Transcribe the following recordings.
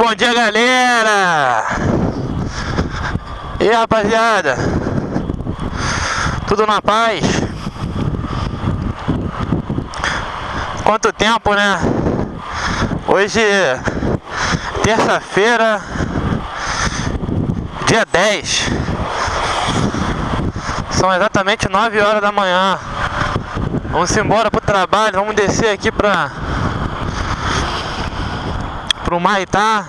Bom dia, galera! E aí, rapaziada? Tudo na paz? Quanto tempo, né? Hoje, terça-feira, dia 10. São exatamente 9 horas da manhã. Vamos embora pro trabalho, vamos descer aqui pro Maitá.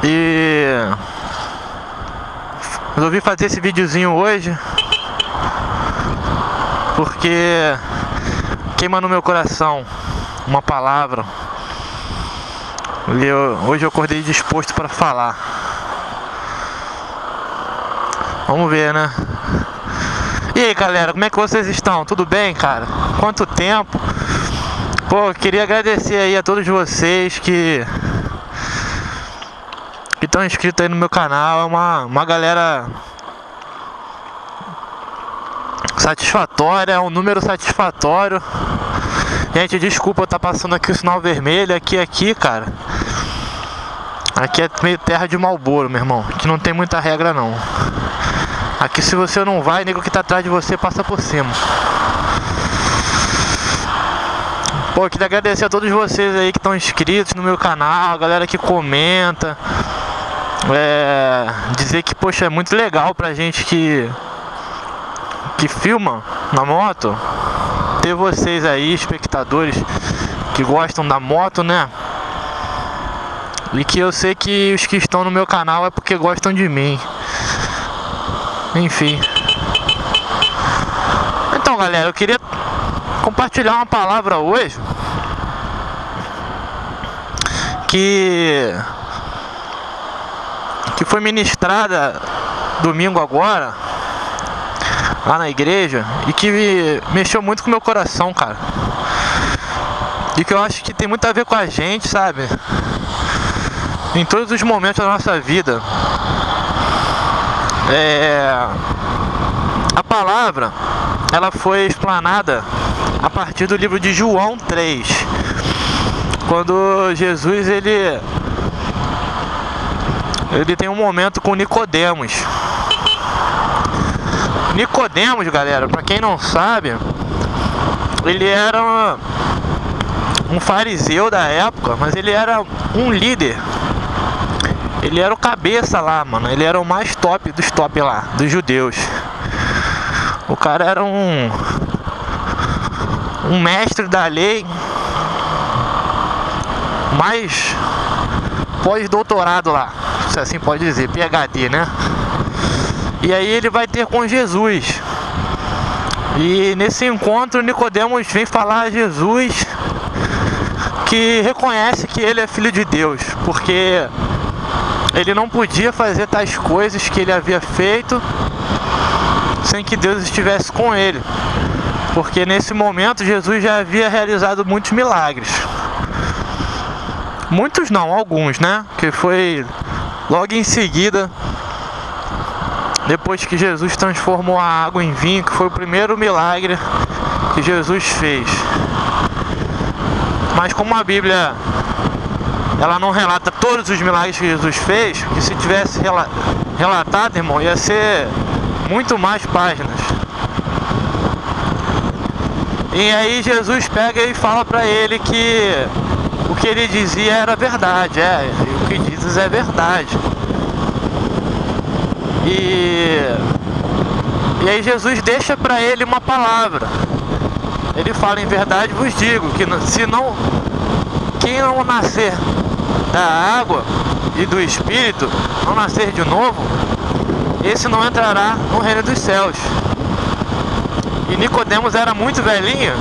E resolvi fazer esse videozinho hoje porque queima no meu coração uma palavra. Hoje eu acordei disposto para falar. Vamos ver, né? E aí, galera, como é que vocês estão? Tudo bem, cara? Quanto tempo? Pô, eu queria agradecer aí a todos vocês que estão inscritos aí no meu canal. É uma galera satisfatória, é um número satisfatório. Gente, desculpa eu estar passando aqui o sinal vermelho. Aqui, cara, aqui é meio terra de Marlboro, meu irmão. Aqui não tem muita regra, não. Aqui, se você não vai, nego que tá atrás de você passa por cima. Pô, eu queria agradecer a todos vocês aí que estão inscritos no meu canal, a galera que comenta. Dizer que, poxa, é muito legal pra gente que filma na moto, ter vocês aí, espectadores que gostam da moto, né? E que eu sei que os que estão no meu canal é porque gostam de mim. Enfim. Então, galera, eu queria compartilhar uma palavra hoje que foi ministrada domingo agora lá na igreja e que mexeu muito com o meu coração, cara. E que eu acho que tem muito a ver com a gente, sabe? Em todos os momentos da nossa vida. A palavra, ela foi explanada a partir do livro de João 3, quando Jesus ele tem um momento com Nicodemos. Nicodemos, galera, pra quem não sabe, ele era um fariseu da época, mas ele era um líder. Ele era o cabeça lá, mano. Ele era o mais top dos top lá, dos judeus. O cara era um mestre da lei, mais pós-doutorado lá, se assim pode dizer, PhD, né? E aí ele vai ter com Jesus. E nesse encontro, Nicodemos vem falar a Jesus que reconhece que ele é filho de Deus, porque ele não podia fazer tais coisas que ele havia feito sem que Deus estivesse com ele, porque nesse momento Jesus já havia realizado muitos milagres. Muitos não, alguns, né? Que foi logo em seguida, depois que Jesus transformou a água em vinho, que foi o primeiro milagre que Jesus fez. Mas como a Bíblia ela não relata todos os milagres que Jesus fez, que se tivesse relatado, irmão, ia ser muito mais páginas. E aí Jesus pega e fala pra ele que o que ele dizia era verdade, o que dizes é verdade. E aí Jesus deixa pra ele uma palavra. Ele fala: em verdade vos digo que quem não nascer da água e do Espírito, não nascer de novo, esse não entrará no reino dos céus. E Nicodemos era muito velhinho,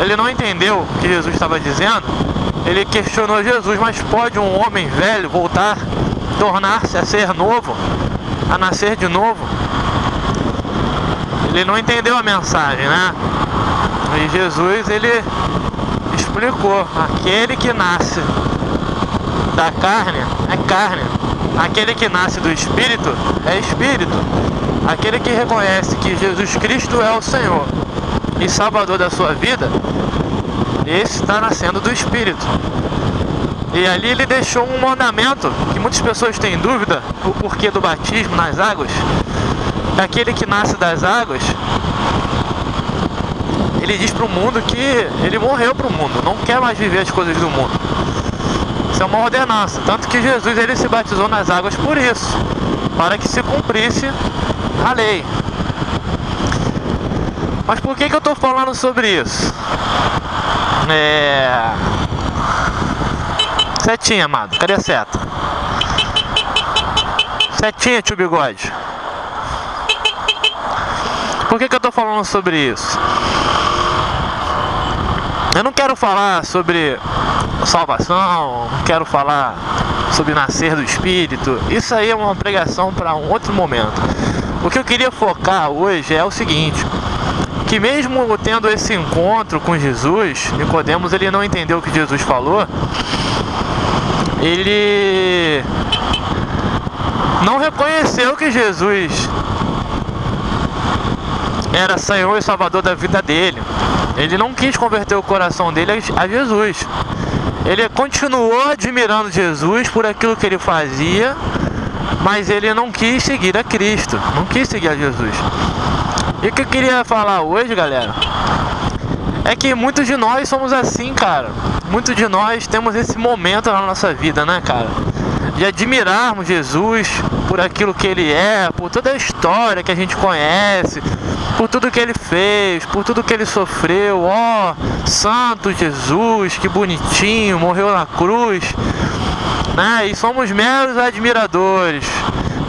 ele não entendeu o que Jesus estava dizendo. Ele questionou Jesus: mas pode um homem velho voltar, tornar-se a ser novo, a nascer de novo? Ele não entendeu a mensagem, né? E Jesus, ele explicou: aquele que nasce da carne é carne, aquele que nasce do Espírito é Espírito. Aquele que reconhece que Jesus Cristo é o Senhor e Salvador da sua vida, esse está nascendo do Espírito. E ali ele deixou um mandamento que muitas pessoas têm dúvida o porquê do batismo nas águas. Aquele que nasce das águas, ele diz para o mundo que ele morreu para o mundo, não quer mais viver as coisas do mundo. Isso é uma ordenança, tanto que Jesus ele se batizou nas águas por isso, para que se cumprisse a lei. Mas por que eu estou falando sobre isso? Setinha, amado, cadê a seta? Setinha, tio Bigode. Por que eu tô falando sobre isso? Eu não quero falar sobre salvação, não quero falar sobre nascer do Espírito. Isso aí é uma pregação para um outro momento. O que eu queria focar hoje é o seguinte: que mesmo tendo esse encontro com Jesus, Nicodemos ele não entendeu o que Jesus falou. Ele não reconheceu que Jesus era Senhor e Salvador da vida dele. Ele não quis converter o coração dele a Jesus. Ele continuou admirando Jesus por aquilo que ele fazia, mas ele não quis seguir a Cristo, não quis seguir a Jesus. E o que eu queria falar hoje, galera, é que muitos de nós somos assim, cara. Muitos de nós temos esse momento na nossa vida, né, cara? De admirarmos Jesus por aquilo que ele é, por toda a história que a gente conhece, por tudo que ele fez, por tudo que ele sofreu. Ó, Santo Jesus, que bonitinho, morreu na cruz, né? E somos meros admiradores,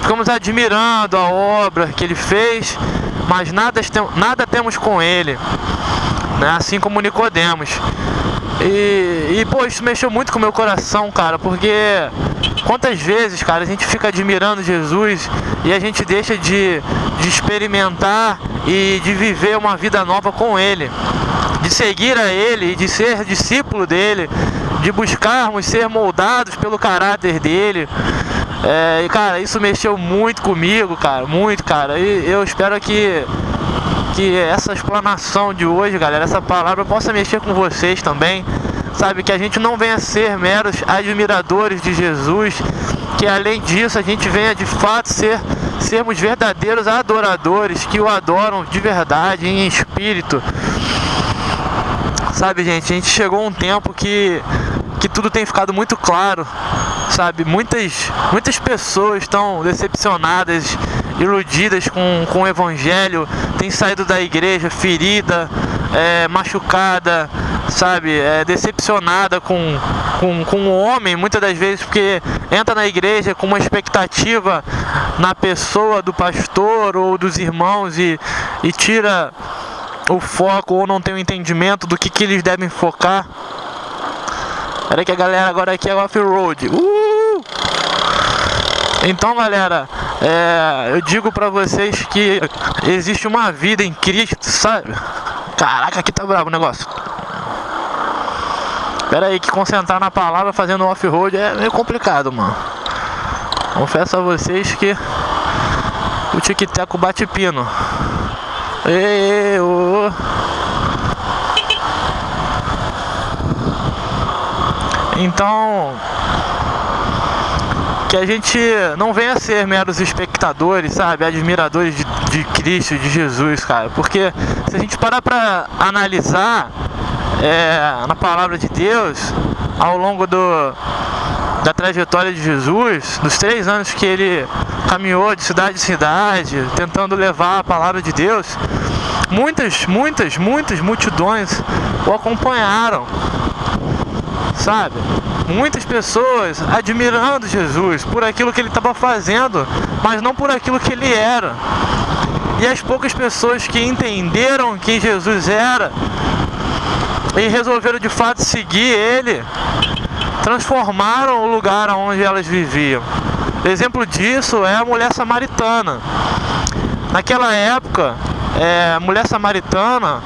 ficamos admirando a obra que ele fez, mas nada temos com ele, né? Assim como Nicodemos. E pô, isso mexeu muito com o meu coração, cara, porque quantas vezes, cara, a gente fica admirando Jesus e a gente deixa de experimentar e de viver uma vida nova com ele, de seguir a ele e de ser discípulo dele, de buscarmos ser moldados pelo caráter dele. E cara, isso mexeu muito comigo, cara, muito, cara. E eu espero que essa explanação de hoje, galera, essa palavra possa mexer com vocês também, sabe? Que a gente não venha ser meros admiradores de Jesus, que além disso a gente venha de fato sermos verdadeiros adoradores, que o adoram de verdade, em espírito. Sabe, gente, a gente chegou a um tempo que tudo tem ficado muito claro, sabe? Muitas pessoas estão decepcionadas, iludidas com o evangelho, tem saído da igreja ferida, machucada, sabe? Decepcionada com o homem, muitas das vezes, porque entra na igreja com uma expectativa na pessoa do pastor ou dos irmãos e tira o foco ou não tem o entendimento do que eles devem focar. Olha que a galera agora aqui é off-road. Então, galera, eu digo pra vocês que existe uma vida em Cristo, sabe? Caraca, aqui tá bravo o negócio. Pera aí, que concentrar na palavra fazendo off-road é meio complicado, mano. Confesso a vocês que o tic-tac bate pino. Ei, ô. Então, que a gente não venha ser meros espectadores, sabe? Admiradores de Cristo, de Jesus, cara. Porque se a gente parar pra analisar na palavra de Deus, ao longo da trajetória de Jesus, dos 3 anos que ele caminhou de cidade em cidade, tentando levar a palavra de Deus, muitas multidões o acompanharam, sabe? Muitas pessoas admirando Jesus por aquilo que ele estava fazendo, mas não por aquilo que ele era. E as poucas pessoas que entenderam quem Jesus era e resolveram de fato seguir ele, transformaram o lugar onde elas viviam. Exemplo disso é a mulher samaritana. Naquela época, a mulher samaritana,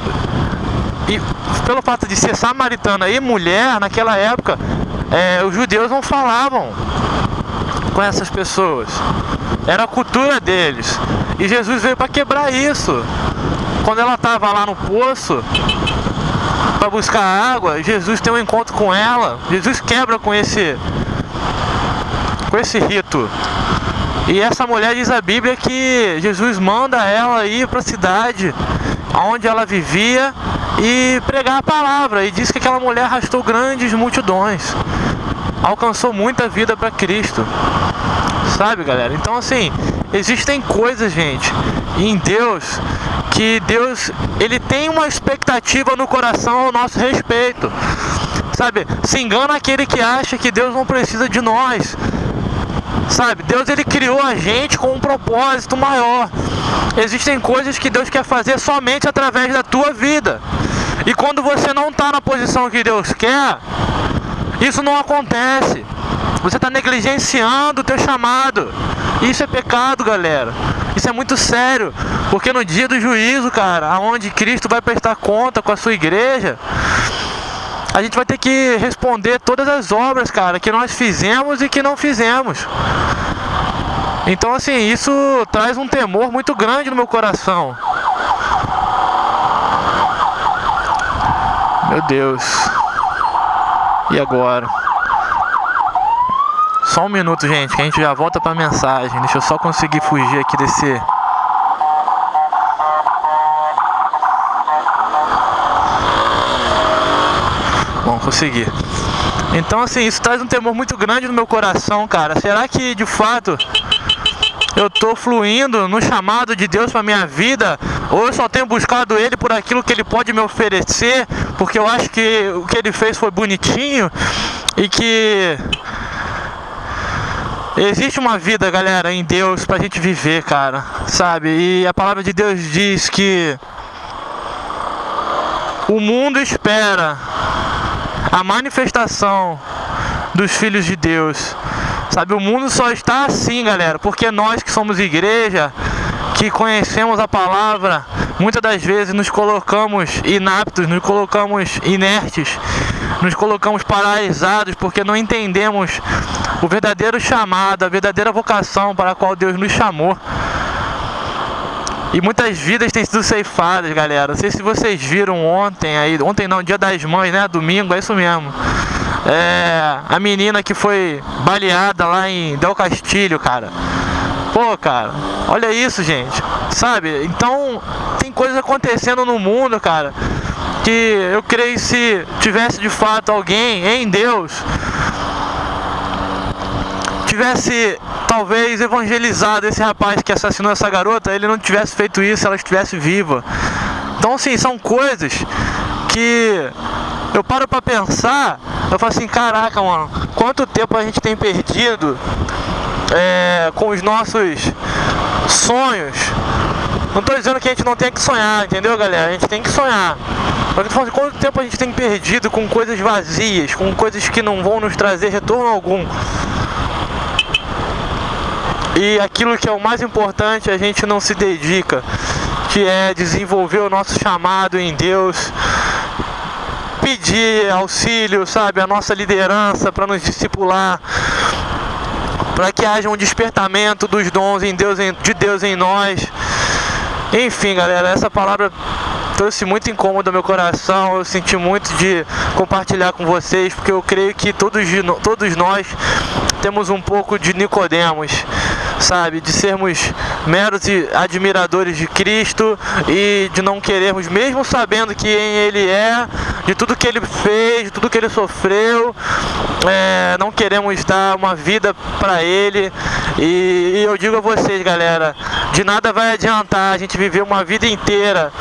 e pelo fato de ser samaritana e mulher, naquela época, os judeus não falavam com essas pessoas. Era a cultura deles. E Jesus veio para quebrar isso. Quando ela estava lá no poço, para buscar água, Jesus tem um encontro com ela. Jesus quebra com esse rito. E essa mulher, diz a Bíblia, que Jesus manda ela ir para a cidade onde ela vivia e pregar a palavra. E diz que aquela mulher arrastou grandes multidões, alcançou muita vida para Cristo. Sabe, galera? Então, assim, existem coisas, gente, em Deus, que Deus, Ele tem uma expectativa no coração ao nosso respeito. Sabe? Se engana aquele que acha que Deus não precisa de nós. Sabe? Deus, Ele criou a gente com um propósito maior. Existem coisas que Deus quer fazer somente através da tua vida. E quando você não está na posição que Deus quer, isso não acontece. Você está negligenciando o teu chamado. Isso é pecado, galera. Isso é muito sério. Porque no dia do juízo, cara, onde Cristo vai prestar conta com a sua igreja, a gente vai ter que responder todas as obras, cara, que nós fizemos e que não fizemos. Então, assim, isso traz um temor muito grande no meu coração. Meu Deus. E agora? Só um minuto, gente, que a gente já volta pra mensagem. Deixa eu só conseguir fugir aqui desse... Bom, consegui. Então, assim, isso traz um temor muito grande no meu coração, cara. Será que, de fato, eu tô fluindo no chamado de Deus pra minha vida? Ou eu só tenho buscado Ele por aquilo que Ele pode me oferecer, porque eu acho que o que Ele fez foi bonitinho e que... Existe uma vida, galera, em Deus pra gente viver, cara, sabe? E a palavra de Deus diz que o mundo espera a manifestação dos filhos de Deus, sabe? O mundo só está assim, galera, porque nós que somos igreja, que conhecemos a palavra, muitas das vezes nos colocamos inaptos, nos colocamos inertes, nos colocamos paralisados, porque não entendemos o verdadeiro chamado, a verdadeira vocação para a qual Deus nos chamou. E muitas vidas têm sido ceifadas, galera. Não sei se vocês viram ontem não, Dia das Mães, né? Domingo, é isso mesmo. A menina que foi baleada lá em Del Castillo, cara. Pô, cara, olha isso, gente. Sabe? Então, tem coisas acontecendo no mundo, cara, que eu creio que se tivesse de fato alguém em Deus, tivesse talvez evangelizado esse rapaz que assassinou essa garota, ele não tivesse feito isso se ela estivesse viva. Então, assim, são coisas que eu paro pra pensar, eu falo assim, caraca, mano, quanto tempo a gente tem perdido com os nossos sonhos. Não tô dizendo que a gente não tem que sonhar, entendeu, galera? A gente tem que sonhar. Mas eu tô falando, quanto tempo a gente tem perdido com coisas vazias, com coisas que não vão nos trazer retorno algum. E aquilo que é o mais importante, a gente não se dedica, que é desenvolver o nosso chamado em Deus, pedir auxílio, sabe, a nossa liderança para nos discipular, para que haja um despertamento dos dons de Deus em nós. Enfim, galera, essa palavra trouxe muito incômodo ao meu coração. Eu senti muito de compartilhar com vocês, porque eu creio que todos nós temos um pouco de Nicodemos, sabe, de sermos meros admiradores de Cristo e de não querermos, mesmo sabendo que em Ele de tudo que Ele fez, de tudo que Ele sofreu, não queremos dar uma vida para Ele. E eu digo a vocês, galera, de nada vai adiantar a gente viver uma vida inteira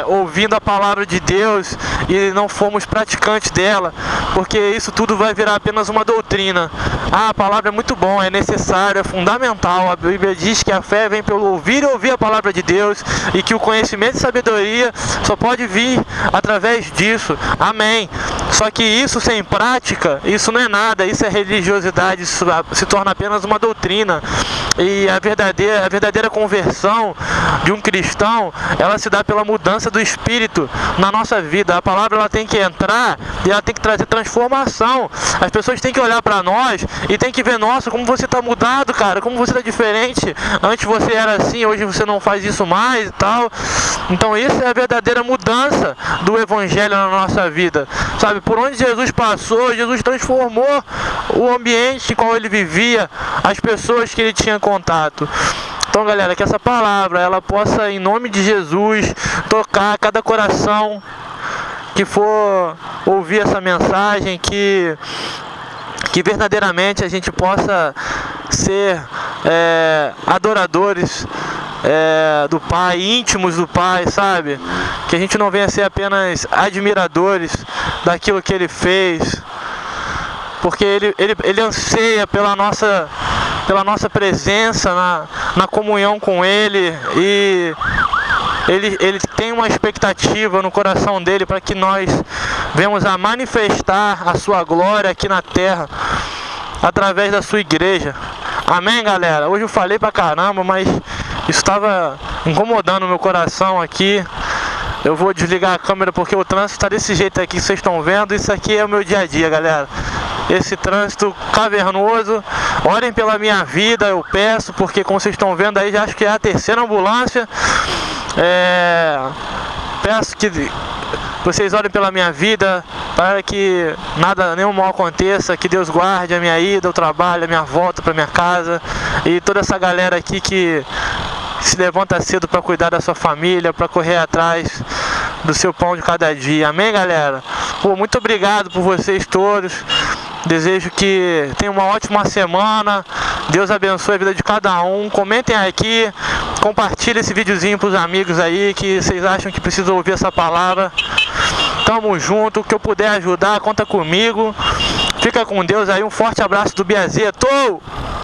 ouvindo a palavra de Deus e não formos praticantes dela, porque isso tudo vai virar apenas uma doutrina. A palavra é muito bom, é necessário, é fundamental. A Bíblia diz que a fé vem pelo ouvir e ouvir a palavra de Deus, e que o conhecimento e sabedoria só pode vir através disso. Amém. Só que isso sem prática, isso não é nada, isso é religiosidade, isso se torna apenas uma doutrina. E a verdadeira conversão de um cristão, ela se dá pela mudança do espírito na nossa vida. A palavra, ela tem que entrar e ela tem que trazer transformação. As pessoas têm que olhar para nós e tem que ver, nossa, como você está mudado, cara, como você está diferente. Antes você era assim, hoje você não faz isso mais e tal. Então isso é a verdadeira mudança do Evangelho na nossa vida, sabe? Por onde Jesus passou, Jesus transformou o ambiente em qual ele vivia, as pessoas que ele tinha contato. Então, galera, que essa palavra ela possa, em nome de Jesus, tocar cada coração que for ouvir essa mensagem, que verdadeiramente a gente possa ser adoradores do Pai, íntimos do Pai, sabe? Que a gente não venha ser apenas admiradores daquilo que Ele fez, porque Ele anseia pela nossa presença na comunhão com Ele, e Ele tem uma expectativa no coração dele para que nós venhamos a manifestar a sua glória aqui na terra, através da sua igreja. Amém, galera? Hoje eu falei pra caramba, mas isso estava incomodando o meu coração aqui. Eu vou desligar a câmera porque o trânsito está desse jeito aqui que vocês estão vendo. Isso aqui é o meu dia a dia, galera. Esse trânsito cavernoso. Orem pela minha vida, eu peço, porque como vocês estão vendo aí, já acho que é a terceira ambulância. Peço que vocês orem pela minha vida, para que nenhum mal aconteça, que Deus guarde a minha ida ao trabalho, a minha volta para minha casa, e toda essa galera aqui que se levanta cedo para cuidar da sua família, para correr atrás do seu pão de cada dia. Amém, galera? Pô, muito obrigado por vocês todos. Desejo que tenham uma ótima semana. Deus abençoe a vida de cada um. Comentem aqui, compartilhem esse videozinho para os amigos aí que vocês acham que precisam ouvir essa palavra. Tamo junto, o que eu puder ajudar, conta comigo. Fica com Deus aí, um forte abraço do Biazeto.